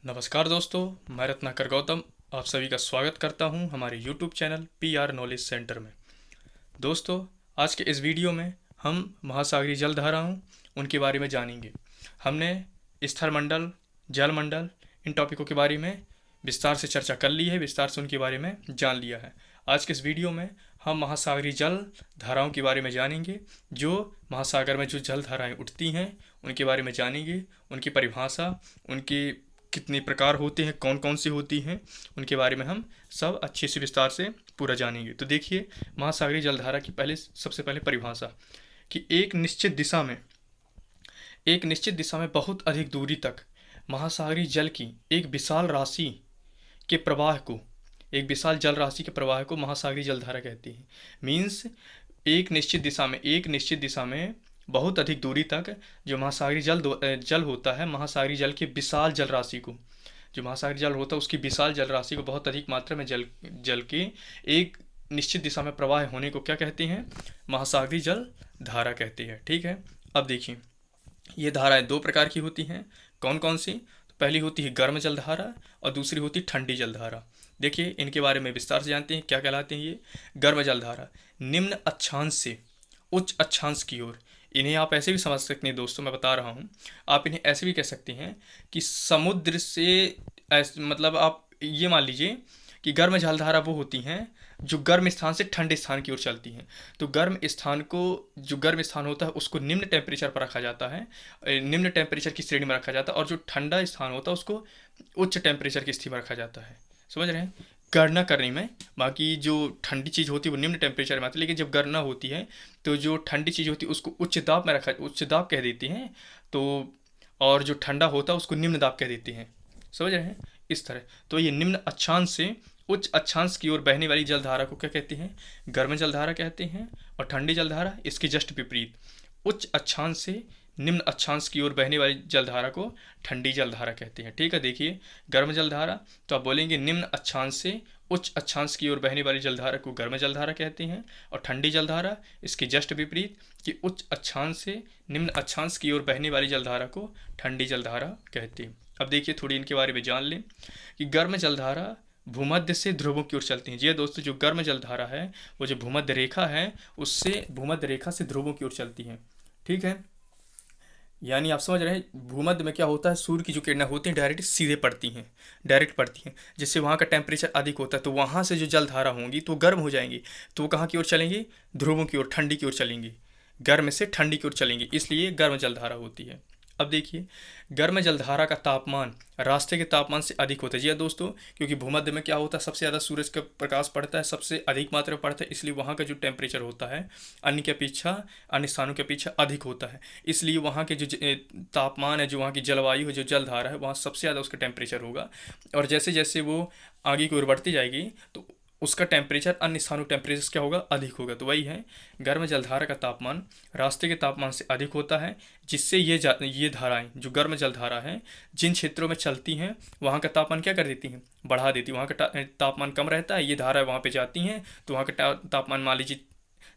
नमस्कार दोस्तों, मैं रत्नाकर गौतम आप सभी का स्वागत करता हूं हमारे YouTube channel PR knowledge centre में। दोस्तों, आज के इस वीडियो में हम महासागरीय जलधाराओं उनके बारे में जानेंगे। हमने स्थलमंडल, जलमंडल इन टॉपिकों के बारे में विस्तार से चर्चा कर ली है, विस्तार से उनके बारे में जान लिया है। आज के इस वीडियो में हम महासागरीय जल धाराओं के बारे में जानेंगे। जो महासागर में जो जल धाराएँ उठती हैं उनके बारे में जानेंगे, उनकी परिभाषा, उनकी कितने प्रकार होते हैं, कौन कौन सी होती हैं, उनके बारे में हम सब अच्छे से विस्तार से पूरा जानेंगे। तो देखिए, महासागरीय जलधारा की सबसे पहले परिभाषा कि एक निश्चित दिशा में बहुत अधिक दूरी तक महासागरीय जल की एक विशाल राशि के प्रवाह को एक विशाल जल राशि के प्रवाह को महासागरीय जलधारा कहते हैं। मीन्स एक निश्चित दिशा में बहुत अधिक दूरी तक जो महासागरीय जल होता है, महासागरीय जल के विशाल जल राशि को, जो महासागरीय जल होता है उसकी विशाल जल राशि को, बहुत अधिक मात्रा में जल के एक निश्चित दिशा में प्रवाह होने को क्या कहते हैं? महासागरीय जल धारा कहते हैं। ठीक है, अब देखिए, ये धाराएं दो प्रकार की होती हैं। कौन कौन सी? तो पहली होती है गर्म जलधारा और दूसरी होती है ठंडी जलधारा। देखिए, इनके बारे में विस्तार से जानते हैं। क्या कहलाते हैं ये? गर्म जलधारा निम्न अक्षांश से उच्च अक्षांश की ओर। इन्हें आप ऐसे भी समझ सकते हैं दोस्तों, मैं बता रहा हूँ। आप इन्हें ऐसे भी कह सकते हैं कि समुद्र से मतलब आप ये मान लीजिए कि गर्म जलधारा वो होती हैं जो गर्म स्थान से ठंडे स्थान की ओर चलती हैं। तो जो गर्म स्थान होता है उसको निम्न टेम्परेचर पर रखा जाता है, निम्न टेम्परेचर की श्रेणी में रखा जाता है, और जो ठंडा स्थान होता है उसको उच्च टेम्परेचर की स्थिति में रखा जाता है। समझ रहे हैं? गणना करने में बाकी जो ठंडी चीज़ होती है वो निम्न टेम्परेचर में आती है, लेकिन जब गणना होती है तो जो ठंडी चीज़ होती है उसको उच्च दाब कह देती हैं। तो और जो ठंडा होता है उसको निम्न दाब कह देते हैं। समझ रहे हैं? इस तरह तो ये निम्न अक्षांश से उच्च अक्षांश की ओर बहने वाली जलधारा को क्या कहते हैं? गर्म जलधारा कहते हैं। और ठंडी जलधारा इसके जस्ट विपरीत, उच्च अक्षांश से निम्न अक्षांश की ओर बहने वाली जलधारा को ठंडी जलधारा कहते हैं। ठीक है, देखिए, गर्म जलधारा तो आप बोलेंगे निम्न अक्षांश से उच्च अक्षांश की ओर बहने वाली जलधारा को गर्म जलधारा कहते हैं। और ठंडी जलधारा इसके जस्ट विपरीत कि उच्च अक्षांश से निम्न अक्षांश की ओर बहने वाली जलधारा को ठंडी जलधारा कहते हैं। अब देखिए, थोड़ी इनके बारे में जान लें कि गर्म जलधारा भूमध्य से ध्रुवों की ओर चलती है। जी दोस्तों, जो गर्म जलधारा है वो जो भूमध्य रेखा है उससे भूमध्य रेखा से ध्रुवों की ओर चलती है। ठीक है, यानी आप समझ रहे हैं, भूमध्य में क्या होता है, सूर्य की जो किरणें होती हैं डायरेक्ट पड़ती हैं, जिससे वहाँ का टेम्परेचर अधिक होता है। तो वहाँ से जो जलधारा होंगी तो गर्म हो जाएंगी, तो वो कहाँ की ओर चलेंगी? ध्रुवों की ओर, ठंडी की ओर चलेंगी, गर्म से ठंडी की ओर चलेंगी, इसलिए गर्म जलधारा होती है। अब देखिए, गर्म जलधारा का तापमान रास्ते के तापमान से अधिक होता है। जी हाँ दोस्तों, क्योंकि भूमध्य में क्या होता है, सबसे ज़्यादा सूरज का प्रकाश पड़ता है, सबसे अधिक मात्रा में पड़ता है, इसलिए वहाँ का जो टेम्परेचर होता है अन्य स्थानों के अपेक्षा अधिक होता है। इसलिए वहाँ के जो तापमान है, जो वहाँ की जलवायु है, जो जलधारा है, वहाँ सबसे ज़्यादा उसका टेम्परेचर होगा। और जैसे जैसे वो आगे की ओर बढ़ती जाएगी तो उसका टेम्परेचर अन्य स्थानों टेम्परेचर क्या होगा? अधिक होगा। तो वही है, गर्म जलधारा का तापमान रास्ते के तापमान से अधिक होता है, जिससे ये धाराएं, जो गर्म जलधारा है, जिन क्षेत्रों में चलती हैं वहाँ का तापमान क्या कर देती हैं? बढ़ा देती है। वहाँ का तापमान कम रहता है, ये धाराएं वहाँ पे जाती हैं तो वहाँ का तापमान मान लीजिए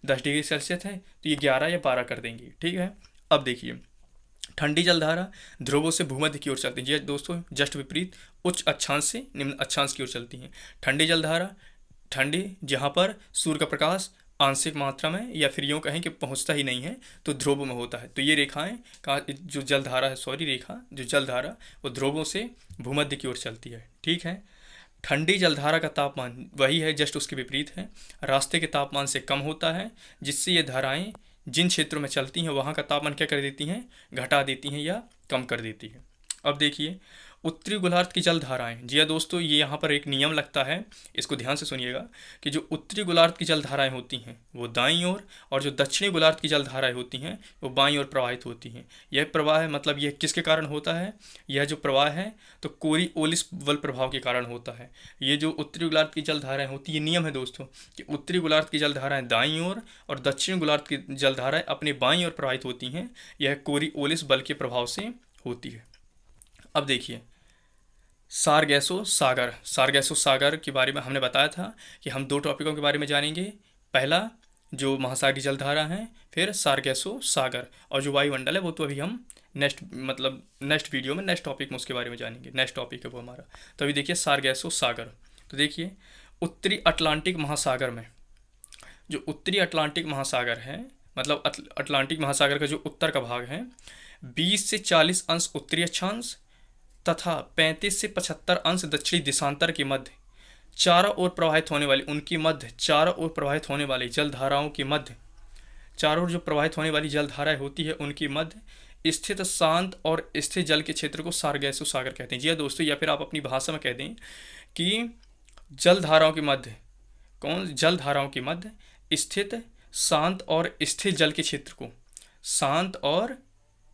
10 डिग्री सेल्सियस है तो ये 11 या 12 कर देंगी। ठीक है, अब देखिए, ठंडी जलधारा ध्रुवों से भूमध्य की ओर चलती है। जी दोस्तों, जस्ट विपरीत, उच्च अक्षांश से निम्न अक्षांश की ओर चलती हैं। ठंडी जलधारा ठंडी, जहाँ पर सूर्य का प्रकाश आंशिक मात्रा में या फिर यूँ कहें कि पहुँचता ही नहीं है तो ध्रुवों में होता है। तो ये रेखाएं का जो जलधारा है, जो जलधारा वो ध्रुवों से भूमध्य की ओर चलती है। ठीक है, ठंडी जलधारा का तापमान वही है, जस्ट उसके विपरीत है, रास्ते के तापमान से कम होता है, जिससे ये धाराएं जिन क्षेत्रों में चलती हैं वहाँ का तापमान क्या कर देती हैं? घटा देती हैं या कम कर देती है। अब देखिए, उत्तरी गोलार्ध की जलधाराएं। जी हाँ दोस्तों, ये यहाँ पर एक नियम लगता है, इसको ध्यान से सुनिएगा कि जो उत्तरी गोलार्ध की जलधाराएं होती हैं वो दाईं ओर, और जो दक्षिणी गोलार्ध की जलधाराएं होती हैं वो बाईं ओर प्रवाहित होती हैं। यह प्रवाह है, मतलब यह किसके कारण होता है? यह जो प्रवाह है तो कोरिओलिस बल प्रभाव के कारण होता है। ये जो उत्तरी गोलार्ध की जलधाराएं होती है, ये नियम है दोस्तों कि उत्तरी गोलार्ध की जलधाराएं दाईं ओर और दक्षिणी गोलार्ध की जलधाराएं अपने बाईं ओर प्रवाहित होती हैं। यह कोरिओलिस बल के प्रभाव से होती है। अब देखिए, सारगैसो सागर के बारे में हमने बताया था कि हम दो टॉपिकों के बारे में जानेंगे। पहला जो महासागरीय जलधारा हैं, फिर सारगैसो सागर, और जो वायुमंडल है वो तो अभी हम नेक्स्ट वीडियो में, नेक्स्ट टॉपिक में उसके बारे में जानेंगे। नेक्स्ट टॉपिक है वो हमारा। तो अभी देखिए सारगैसो सागर। तो देखिए उत्तरी अटलांटिक महासागर में, जो उत्तरी अटलांटिक महासागर है, मतलब अटलांटिक महासागर का जो उत्तर का भाग है, 20 से 40 अंश उत्तरी अक्षांश तथा 35 से 75 अंश दक्षिणी देशांतर के मध्य चारों ओर प्रवाहित होने वाली, उनकी मध्य चारों ओर प्रवाहित होने वाली जलधाराओं की मध्य, चारों ओर जो प्रवाहित होने वाली जलधाराएं होती है उनकी मध्य स्थित शांत और स्थिर जल के क्षेत्र को सारगैसो सागर कहते हैं। जी हाँ दोस्तों, या फिर आप अपनी भाषा में कह दें कि जलधाराओं के मध्य, जलधाराओं के मध्य स्थित शांत और स्थिर जल के क्षेत्र को, शांत और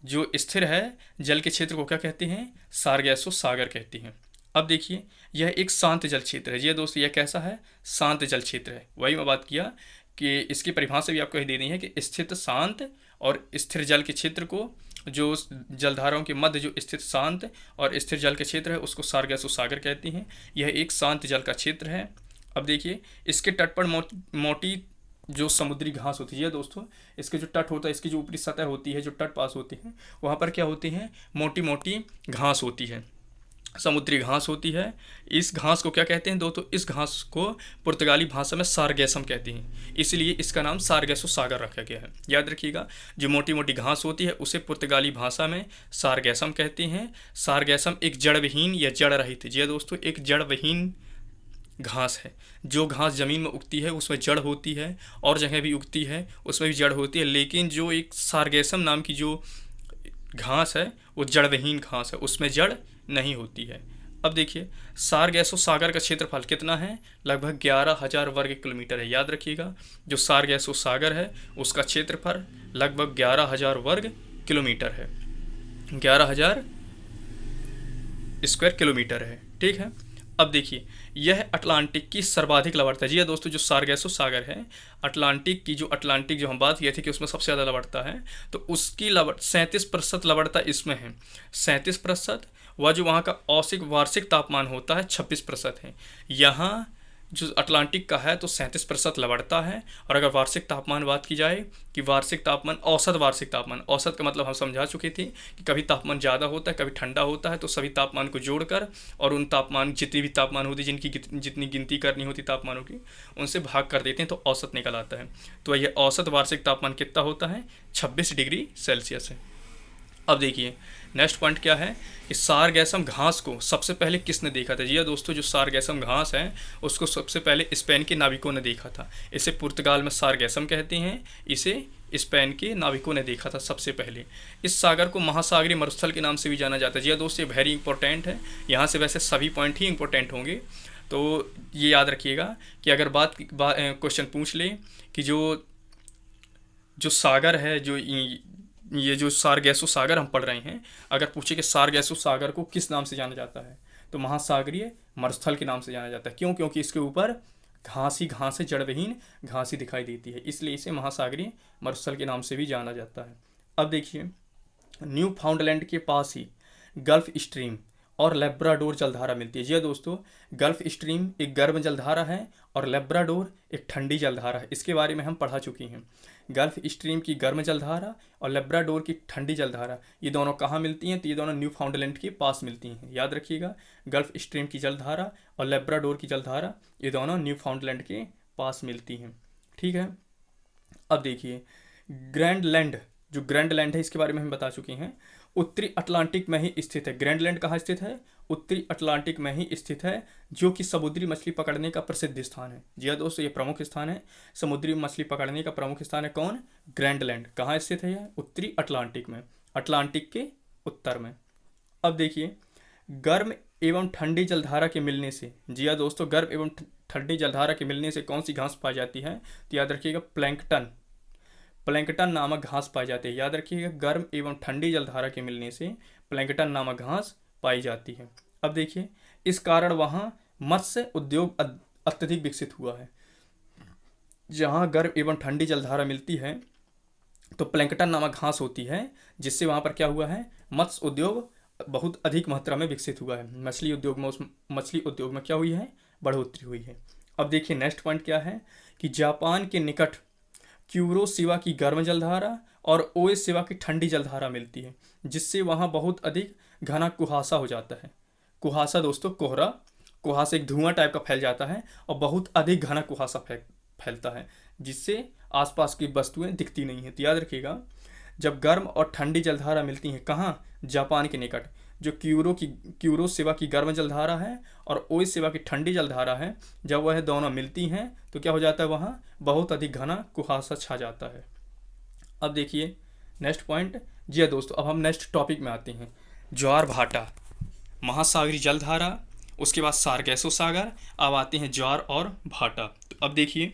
जो स्थिर है जल के क्षेत्र को क्या कहते हैं? सारगैसो सागर कहते हैं। अब देखिए यह एक शांत जल क्षेत्र है। जी दोस्तों, यह कैसा है? शांत जल क्षेत्र है। वही मैं बात किया कि इसकी परिभाषा भी आपको दे दी है कि स्थित शांत और स्थिर जल के क्षेत्र को, जो जलधाराओं के मध्य जो स्थित शांत और स्थिर जल के क्षेत्र है उसको सारगैसो सागर कहते हैं। यह एक शांत जल का क्षेत्र है। अब देखिए इसके तट पर मोटी जो समुद्री घास होती है दोस्तों, इसके जो तट होता है, इसकी जो ऊपरी सतह होती है, जो तट पास होते हैं, वहाँ पर क्या होती हैं? मोटी मोटी घास होती है, समुद्री घास होती है। इस घास को क्या कहते हैं दोस्तों? इस घास को पुर्तगाली भाषा में सारगैसम कहते हैं, इसलिए इसका नाम सारगैसो सागर रखा गया है। याद रखिएगा, जो मोटी मोटी घास होती है उसे पुर्तगाली भाषा में सारगैसम कहते हैं। सारगैसम एक जड़विहीन या जड़ रहित, जी दोस्तों, एक जड़विहीन घास है। जो घास ज़मीन में उगती है उसमें जड़ होती है, और जगह भी उगती है उसमें भी जड़ होती है, लेकिन जो एक सारगैसम नाम की जो घास है वो जड़विहीन घास है, उसमें जड़ नहीं होती है। अब देखिए सारगैसो सागर का क्षेत्रफल कितना है? लगभग 11,000 वर्ग किलोमीटर है। याद रखिएगा, जो सारगैसो सागर है उसका क्षेत्रफल लगभग 11,000 वर्ग किलोमीटर है, 11,000 स्क्वायर किलोमीटर है। ठीक है। अब देखिए यह अटलांटिक की सर्वाधिक लवणता है। जी दोस्तों, जो सारगैसो सागर है, अटलांटिक जो हम बात किए थे कि उसमें सबसे ज़्यादा लवणता है, तो उसकी 37% लवणता इसमें है, 37%। वह जो वहाँ का औसत वार्षिक तापमान होता है 26% है। यहाँ जो अटलांटिक का है तो 37% लवणता है। और अगर वार्षिक तापमान बात की जाए कि वार्षिक तापमान, औसत वार्षिक तापमान, औसत का मतलब हम समझा चुके थे कि कभी तापमान ज़्यादा होता है, कभी ठंडा होता है, तो सभी तापमान को जोड़कर और उन तापमान, जितनी भी तापमान होती है, जिनकी जितनी गिनती करनी होती तापमानों की, उनसे भाग कर देते हैं तो औसत निकल आता है। तो यह औसत वार्षिक तापमान कितना होता है? 26 डिग्री सेल्सियस है। अब देखिए नेक्स्ट पॉइंट क्या है कि सारगैसम घास को सबसे पहले किसने देखा था? जी हाँ दोस्तों, जो सारगैसम घास है उसको सबसे पहले स्पेन के नाविकों ने देखा था। इसे पुर्तगाल में सारगैसम कहते हैं, इसे स्पेन के नाविकों ने देखा था सबसे पहले। इस सागर को महासागरीय मरुस्थल के नाम से भी जाना जाता है। जी हाँ दोस्तों, ये वेरी इंपॉर्टेंट है। यहाँ से वैसे सभी पॉइंट ही इंपॉर्टेंट होंगे, तो ये याद रखिएगा कि अगर क्वेश्चन पूछ ले कि जो सागर है, ये जो सारगैसो सागर हम पढ़ रहे हैं, अगर पूछे कि सारगैसो सागर को किस नाम से जाना जाता है, तो महासागरीय मरुस्थल के नाम से जाना जाता है। क्यों? क्योंकि इसके ऊपर घास ही घास है, जड़विहीन घास ही दिखाई देती है, इसलिए इसे महासागरीय मरुस्थल के नाम से भी जाना जाता है। अब देखिए न्यू फाउंडलैंड के पास ही गल्फ स्ट्रीम और लेब्राडोर जलधारा मिलती है। जी दोस्तों, गल्फ स्ट्रीम एक गर्म जलधारा है और लेब्राडोर एक ठंडी जलधारा है। इसके बारे में हम पढ़ा चुके हैं। गल्फ स्ट्रीम की गर्म जलधारा और लेब्राडोर की ठंडी जलधारा, ये दोनों कहाँ मिलती हैं? तो ये दोनों न्यू फाउंडलैंड के पास मिलती हैं। याद रखिएगा, गल्फ स्ट्रीम की जलधारा और लेब्राडोर की जलधारा, ये दोनों न्यू फाउंडलैंड के पास मिलती हैं। ठीक है। अब देखिए ग्रैंडलैंड, जो ग्रैंडलैंड है इसके बारे में हम बता चुके हैं, उत्तरी अटलांटिक में ही स्थित है। ग्रैंडलैंड कहाँ स्थित है? उत्तरी अटलांटिक में ही स्थित है, जो कि समुद्री मछली पकड़ने का प्रसिद्ध स्थान है। जी हाँ दोस्तों, ये प्रमुख स्थान है, समुद्री मछली पकड़ने का प्रमुख स्थान है। कौन? ग्रैंडलैंड। कहाँ स्थित है यह? उत्तरी अटलांटिक में, अटलांटिक के उत्तर में। अब देखिए गर्म एवं ठंडी जलधारा के मिलने से, जी हाँ दोस्तों, गर्म एवं ठंडी जलधारा के मिलने से कौन सी घास पाई जाती है? तो याद रखिएगा प्लैंकटन, प्लैंकटन नामक घास पाई जाती है। याद रखिएगा, गर्म एवं ठंडी जलधारा के मिलने से प्लैंकटन नामक घास पाई जाती है। अब देखिए इस कारण वहाँ मत्स्य उद्योग अत्यधिक विकसित हुआ है। जहाँ गर्म एवं ठंडी जलधारा मिलती है तो प्लैंकटन नामक घास होती है, जिससे वहाँ पर क्या हुआ है? मत्स्य उद्योग बहुत अधिक मात्रा में विकसित हुआ है। मछली उद्योग में, उस मछली उद्योग में क्या हुई है? बढ़ोतरी हुई है। अब देखिए नेक्स्ट पॉइंट क्या है कि जापान के निकट क्यूरो सिवा की गर्म जलधारा और ओएस सिवा की ठंडी जलधारा मिलती है, जिससे वहाँ बहुत अधिक घना कुहासा हो जाता है। कुहासा दोस्तों कोहरा, कुहासा एक धुआं टाइप का फैल जाता है और बहुत अधिक घना कुहासा फैलता है, जिससे आसपास की वस्तुएं दिखती नहीं है। तो याद रखिएगा, जब गर्म और ठंडी जलधारा मिलती है कहाँ, जापान के निकट, जो क्यूरो सिवा की गर्म जलधारा है और ओइस सिवा की ठंडी जलधारा है, जब वह दोनों मिलती हैं तो क्या हो जाता है, वहाँ बहुत अधिक घना कुहासा छा जाता है। अब देखिए नेक्स्ट पॉइंट। जी हाँ दोस्तों, अब हम नेक्स्ट टॉपिक में आते हैं। ज्वार भाटा, महासागरी जलधारा, उसके बाद सारगैसो सागर, अब आते हैं ज्वार और भाटा। तो अब देखिए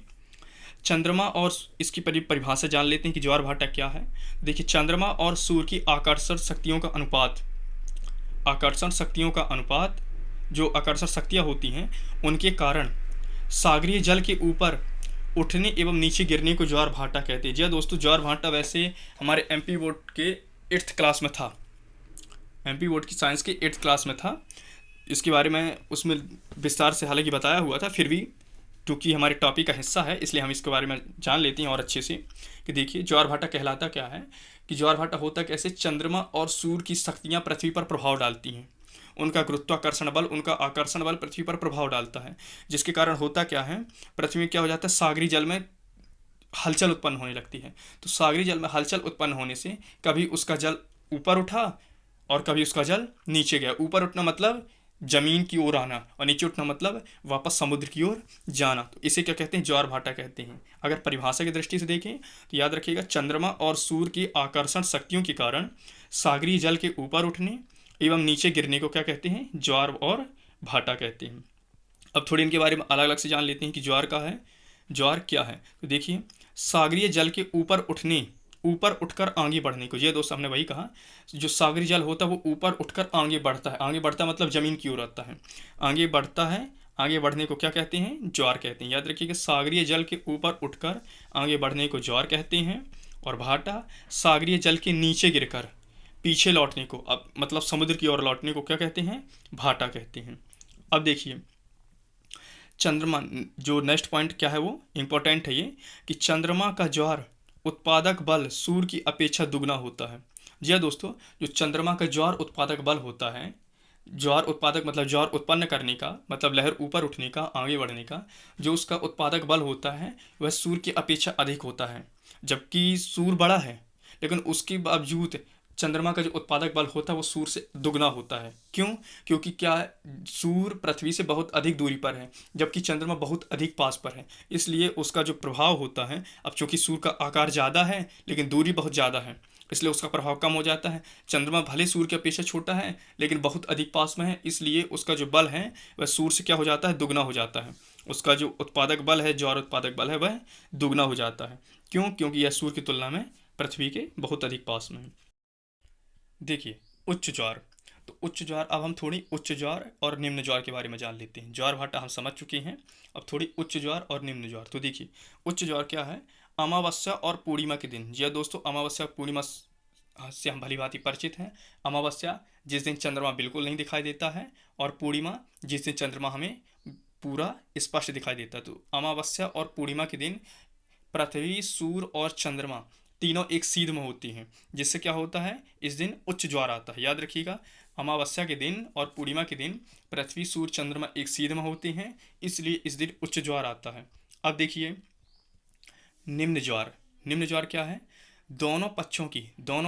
चंद्रमा और इसकी परिभाषा जान लेते हैं कि ज्वार भाटा क्या है। देखिए चंद्रमा और सूर्य की आकर्षण शक्तियों का अनुपात, जो आकर्षण शक्तियाँ होती हैं उनके कारण सागरीय जल के ऊपर उठने एवं नीचे गिरने को ज्वार भाटा कहते हैं। जी दोस्तों, ज्वार भाटा वैसे हमारे एमपी बोर्ड के 8th क्लास में था, एमपी बोर्ड की साइंस के 8th क्लास में था। इसके बारे में उसमें विस्तार से हालांकि बताया हुआ था, फिर भी क्योंकि हमारे टॉपिक का हिस्सा है इसलिए हम इसके बारे में जान लेते हैं और अच्छे से। कि देखिए ज्वार भाटा कहलाता क्या है, कि ज्वार भाटा होता कैसे, चंद्रमा और सूर्य की शक्तियाँ पृथ्वी पर प्रभाव डालती हैं, उनका गुरुत्वाकर्षण बल, उनका आकर्षण बल पृथ्वी पर प्रभाव डालता है, जिसके कारण होता क्या है, पृथ्वी में क्या हो जाता है, सागरी जल में हलचल उत्पन्न होने लगती है। तो सागरी जल में हलचल उत्पन्न होने से कभी उसका जल ऊपर उठा और कभी उसका जल नीचे गया। ऊपर उठना मतलब जमीन की ओर आना और नीचे उठना मतलब वापस समुद्र की ओर जाना। तो इसे क्या कहते हैं, ज्वार भाटा कहते हैं। अगर परिभाषा की दृष्टि से देखें तो याद रखिएगा, चंद्रमा और सूर्य की आकर्षण शक्तियों के कारण सागरीय जल के ऊपर उठने एवं नीचे गिरने को क्या कहते हैं, ज्वार और भाटा कहते हैं। अब थोड़ी इनके बारे में अलग अलग से जान लेते हैं कि ज्वार का है, ज्वार क्या है। तो देखिए सागरीय जल के ऊपर उठकर आगे बढ़ने को, ये दोस्त हमने वही कहा, जो सागरी जल होता है वो ऊपर उठकर आगे बढ़ता है। आगे बढ़ता मतलब जमीन की ओर आता है, आगे बढ़ता है, आगे बढ़ने को क्या कहते हैं, ज्वार कहते हैं। याद रखिएगा, सागरीय जल के ऊपर उठकर आगे बढ़ने को ज्वार कहते हैं। और भाटा सागरीय जल के नीचे गिरकर पीछे लौटने को, अब मतलब समुद्र की ओर लौटने को क्या कहते हैं, भाटा कहते हैं। अब देखिए चंद्रमा, जो नेक्स्ट पॉइंट क्या है वो इंपॉर्टेंट है ये, कि चंद्रमा का ज्वार उत्पादक बल सूर्य की अपेक्षा दुगना होता है। जी हाँ दोस्तों, जो चंद्रमा का ज्वार उत्पादक बल होता है, ज्वार उत्पादक मतलब ज्वार उत्पन्न करने का मतलब लहर ऊपर उठने का, आगे बढ़ने का, जो उसका उत्पादक बल होता है वह सूर्य की अपेक्षा अधिक होता है। जबकि सूर्य बड़ा है लेकिन उसके बावजूद चंद्रमा का जो उत्पादक बल होता है वो सूर्य से दुगना होता है। क्यों? क्योंकि क्या है, सूर्य पृथ्वी से बहुत अधिक दूरी पर है जबकि चंद्रमा बहुत अधिक पास पर है, इसलिए उसका जो प्रभाव होता है, अब चूंकि सूर्य का आकार ज़्यादा है लेकिन दूरी बहुत ज़्यादा है इसलिए उसका प्रभाव कम हो जाता है। चंद्रमा भले सूर्य की अपेक्षा छोटा है लेकिन बहुत अधिक पास में है, इसलिए उसका जो बल है वह सूर्य से क्या हो जाता है, दुगना हो जाता है। उसका जो उत्पादक बल है, ज्वार उत्पादक बल है, वह दुगना हो जाता है। क्यों? क्योंकि यह सूर्य की तुलना में पृथ्वी के बहुत अधिक पास में है। देखिए उच्च ज्वार, तो उच्च ज्वार, अब हम थोड़ी उच्च ज्वार और निम्न ज्वार के बारे में जान लेते हैं। ज्वार भाटा हम समझ चुके हैं, अब थोड़ी उच्च ज्वार और निम्न ज्वार। तो देखिए उच्च ज्वार क्या है, अमावस्या और पूर्णिमा के दिन। जी दोस्तों, अमावस्या पूर्णिमा से हम भली भांति परिचित हैं। अमावस्या जिस दिन चंद्रमा बिल्कुल नहीं दिखाई देता है, और पूर्णिमा जिस दिन चंद्रमा हमें पूरा स्पष्ट दिखाई देता है। तो अमावस्या और पूर्णिमा के दिन पृथ्वी, सूर्य और चंद्रमा तीनों एक सीध में होती हैं, जिससे क्या होता है, इस दिन उच्च ज्वार आता है। याद रखिएगा, अमावस्या के दिन और पूर्णिमा के दिन पृथ्वी, सूर्य, चंद्रमा एक सीध में होते हैं, इसलिए इस दिन उच्च ज्वार आता है। अब देखिए निम्न ज्वार। निम्न ज्वार क्या है, दोनों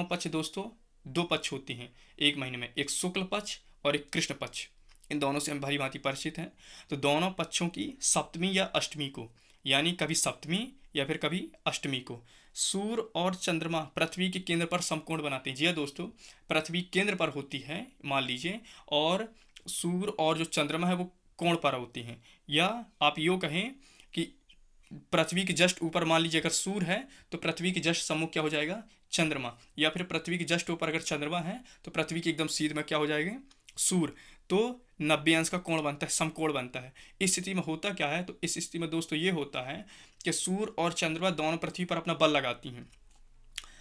पक्ष दोस्तों, दो पक्ष होते हैं एक महीने में, एक शुक्ल पक्ष और एक कृष्ण पक्ष। इन दोनों से हम भली भांति परिचित हैं। तो दोनों पक्षों की सप्तमी या अष्टमी को, यानी कभी सप्तमी या फिर कभी अष्टमी को, सूर्य और चंद्रमा पृथ्वी के केंद्र पर समकोण बनाते हैं। जी हाँ दोस्तों, पृथ्वी केंद्र पर होती है मान लीजिए, और सूर्य और जो चंद्रमा है वो कोण पर होती हैं। या आप यूँ कहें कि पृथ्वी के जस्ट ऊपर मान लीजिए अगर सूर्य है तो पृथ्वी के जस्ट सम्मुख क्या हो जाएगा, चंद्रमा। या फिर पृथ्वी के जस्ट ऊपर अगर चंद्रमा है तो पृथ्वी के एकदम सीध में क्या हो जाएगा, सूर्य। तो 90 अंश का कोण बनता है, समकोण बनता है। इस स्थिति में होता क्या है, तो इस स्थिति में दोस्तों ये होता है कि सूर्य और चंद्रमा दोनों पृथ्वी पर अपना बल लगाती हैं।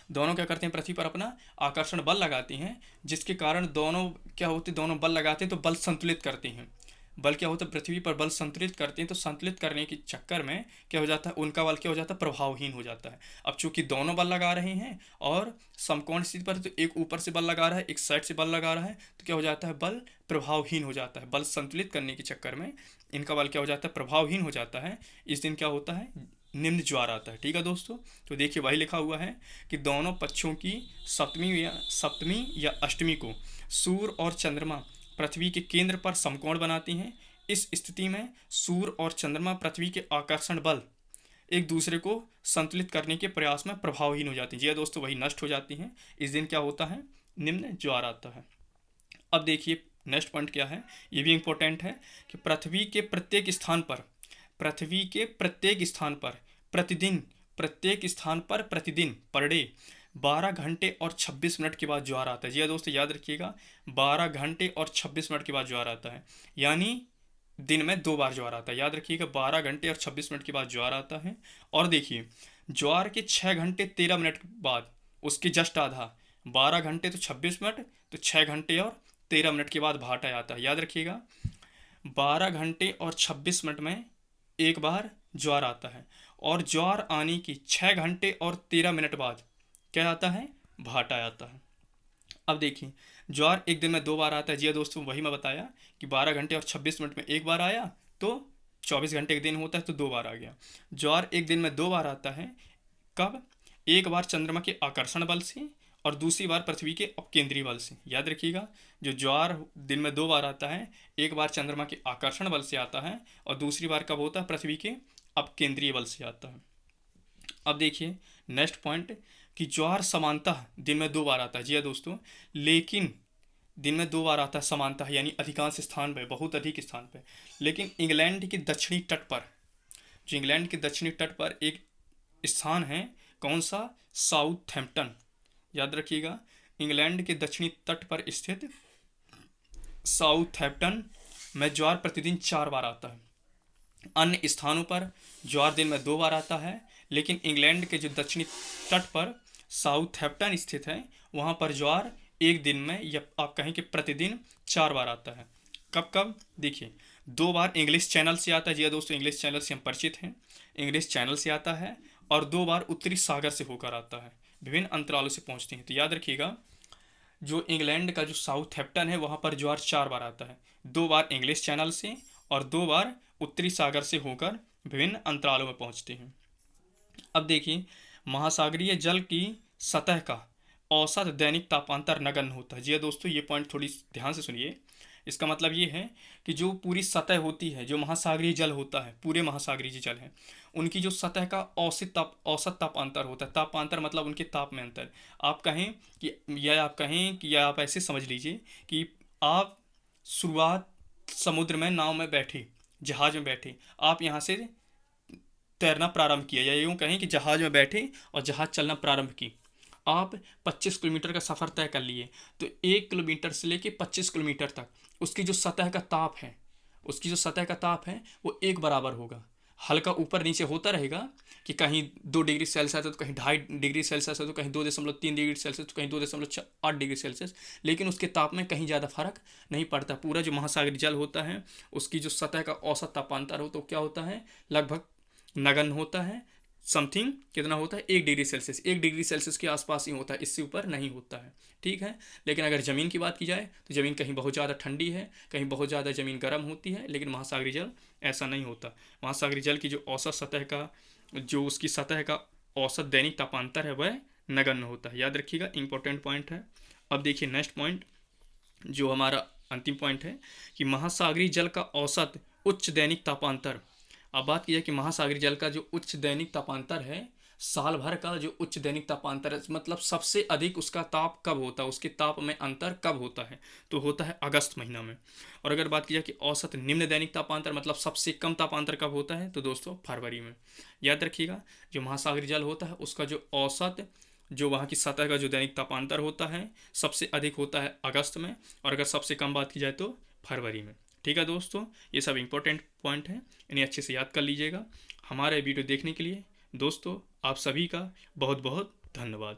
दोनों क्या करते हैं, पृथ्वी पर अपना आकर्षण बल लगाती हैं, जिसके कारण दोनों क्या होते, दोनों बल लगाते हैं तो बल संतुलित करते हैं। बल क्या होता है, पृथ्वी पर बल संतुलित करते हैं, तो संतुलित करने के चक्कर में क्या हो जाता है, उनका बल क्या हो जाता है, प्रभावहीन हो जाता है। अब चूंकि दोनों बल लगा रहे हैं और समकोण स्थिति पर, तो एक ऊपर से बल लगा रहा है, एक साइड से बल लगा रहा है, तो क्या हो जाता है, बल प्रभावहीन हो जाता है। बल संतुलित करने के चक्कर में इनका बल क्या हो जाता है, प्रभावहीन हो जाता है। इस दिन क्या होता है, निम्न ज्वार आता है। ठीक है दोस्तों, तो देखिए वही लिखा हुआ है कि दोनों पक्षों की सप्तमी या अष्टमी को सूर्य और चंद्रमा पृथ्वी के केंद्र पर समकोण बनाती हैं। इस स्थिति में सूर्य और चंद्रमा पृथ्वी के आकर्षण बल एक दूसरे को संतुलित करने के प्रयास में प्रभावहीन हो जाती हैं। जी दोस्तों, वही नष्ट हो जाती हैं। इस दिन क्या होता है, निम्न ज्वार आता है। अब देखिए नेक्स्ट पॉइंट क्या है, ये भी इंपॉर्टेंट है कि पृथ्वी के प्रत्येक स्थान पर प्रतिदिन पर डे 12 घंटे और 26 मिनट के बाद ज्वार आता है। जी हाँ दोस्तों, याद रखिएगा 12 घंटे और 26 मिनट के बाद ज्वार आता है, यानी दिन में 2 बार ज्वार आता है। याद रखिएगा 12 घंटे और 26 मिनट के बाद ज्वार आता है। और देखिए ज्वार के 6 घंटे 13 मिनट बाद उसके जस्ट आधा, 12 घंटे तो 26 मिनट, तो 6 घंटे और 13 मिनट के बाद भाटा आता है। याद रखिएगा 12 घंटे और 26 मिनट में एक बार ज्वार आता है, और ज्वार आने की 6 घंटे और 13 मिनट बाद क्या आता है, भाटा आता है। अब देखिए ज्वार एक दिन में 2 बार आता है। जी दोस्तों, वही मैं बताया कि 12 घंटे और 26 मिनट में एक बार आया, तो 24 घंटे का दिन होता है, तो 2 बार आ गया। ज्वार एक दिन में 2 बार आता है, कब, एक बार चंद्रमा के आकर्षण बल से और दूसरी बार पृथ्वी के अपकेंद्रीय बल से। याद रखिएगा जो ज्वार दिन में 2 बार आता है, एक बार चंद्रमा के आकर्षण बल से आता है और दूसरी बार कब होता है, पृथ्वी के अपकेंद्रीय बल से आता है। अब देखिए नेक्स्ट पॉइंट कि ज्वार समानतः दिन में 2 बार आता है। जी हाँ दोस्तों, लेकिन दिन में 2 बार आता है समानतः, यानी अधिकांश स्थान पर, बहुत अधिक स्थान पर। लेकिन इंग्लैंड के दक्षिणी तट पर, जो इंग्लैंड के दक्षिणी तट पर एक स्थान है, कौन सा, साउथहैम्पटन। याद रखिएगा इंग्लैंड के दक्षिणी तट पर स्थित साउथहैम्पटन में ज्वार प्रतिदिन 4 बार आता है। अन्य स्थानों पर ज्वार दिन में 2 बार आता है, लेकिन इंग्लैंड के जो दक्षिणी तट पर साउथहैम्पटन स्थित है, वहाँ पर ज्वार एक दिन में, या आप कहें कि प्रतिदिन 4 बार आता है। कब कब, देखिए 2 बार इंग्लिश चैनल से आता है। जी हाँ दोस्तों, इंग्लिश चैनल से हम परिचित हैं, इंग्लिश चैनल से आता है, और 2 बार उत्तरी सागर से होकर आता है, विभिन्न अंतरालों से पहुँचते हैं। तो याद रखिएगा जो इंग्लैंड का जो साउथहैम्पटन है, वहाँ पर ज्वार 4 बार आता है, 2 बार इंग्लिश चैनल से और 2 बार उत्तरी सागर से होकर विभिन्न अंतरालों में पहुँचते हैं। अब देखिए महासागरीय जल की सतह का औसत दैनिक तापांतर नगण्य होता है। जी हाँ दोस्तों, ये पॉइंट थोड़ी ध्यान से सुनिए। इसका मतलब ये है कि जो पूरी सतह होती है, जो महासागरीय जल होता है, पूरे महासागरीय जो जल है, उनकी जो सतह का औसत तापांतर होता है। तापांतर मतलब उनके ताप में अंतर। आप कहें कि या आप ऐसे समझ लीजिए कि आप शुरुआत समुद्र में नाव में बैठे, जहाज में बैठे, आप यहाँ से तैरना प्रारंभ किया, या यूँ कहें कि जहाज में बैठे और जहाज चलना प्रारंभ की। आप 25 किलोमीटर का सफ़र तय कर लिए, तो 1 किलोमीटर से लेके 25 किलोमीटर तक उसकी जो सतह का ताप है वो एक बराबर होगा। हल्का ऊपर नीचे होता रहेगा कि कहीं 2 डिग्री सेल्सियस है तो कहीं 2.5 डिग्री सेल्सियस है, तो कहीं 2.3 डिग्री सेल्सियस, तो कहीं 2.8 डिग्री सेल्सियस, लेकिन उसके ताप में कहीं ज़्यादा फर्क नहीं पड़ता। पूरा जो महासागरीय जल होता है उसकी जो सतह का औसत तापांतर हो, तो क्या होता है, लगभग नगण्य होता है। समथिंग कितना होता है, 1 डिग्री सेल्सियस, 1 डिग्री सेल्सियस के आसपास ही होता है, इससे ऊपर नहीं होता है। ठीक है, लेकिन अगर ज़मीन की बात की जाए तो ज़मीन कहीं बहुत ज़्यादा ठंडी है, कहीं बहुत ज़्यादा ज़मीन गर्म होती है, लेकिन महासागरीय जल ऐसा नहीं होता। महासागरीय जल की जो औसत सतह का, जो उसकी सतह का औसत दैनिक तापांतर है, वह नगण्य होता है। याद रखिएगा, इंपॉर्टेंट पॉइंट है। अब देखिए नेक्स्ट पॉइंट, जो हमारा अंतिम पॉइंट है कि महासागरीय जल का औसत उच्च दैनिक तापांतर। अब बात की जाए कि महासागरीय जल का जो उच्च दैनिक तापांतर है, साल भर का जो उच्च दैनिक तापांतर है, मतलब सबसे अधिक उसका ताप कब होता है, उसके ताप में अंतर कब होता है, तो होता है अगस्त महीना में। और अगर बात की जाए कि औसत निम्न दैनिक तापांतर, मतलब सबसे कम तापांतर कब होता है, तो दोस्तों फरवरी में। याद रखिएगा जो महासागरीय जल होता है उसका जो औसत, जो वहाँ की सतह का जो दैनिक तापांतर होता है, सबसे अधिक होता है अगस्त में, और अगर सबसे कम बात की जाए तो फरवरी में। ठीक है दोस्तों, ये सब इंपॉर्टेंट पॉइंट हैं, इन्हें अच्छे से याद कर लीजिएगा। हमारे वीडियो देखने के लिए दोस्तों आप सभी का बहुत बहुत धन्यवाद।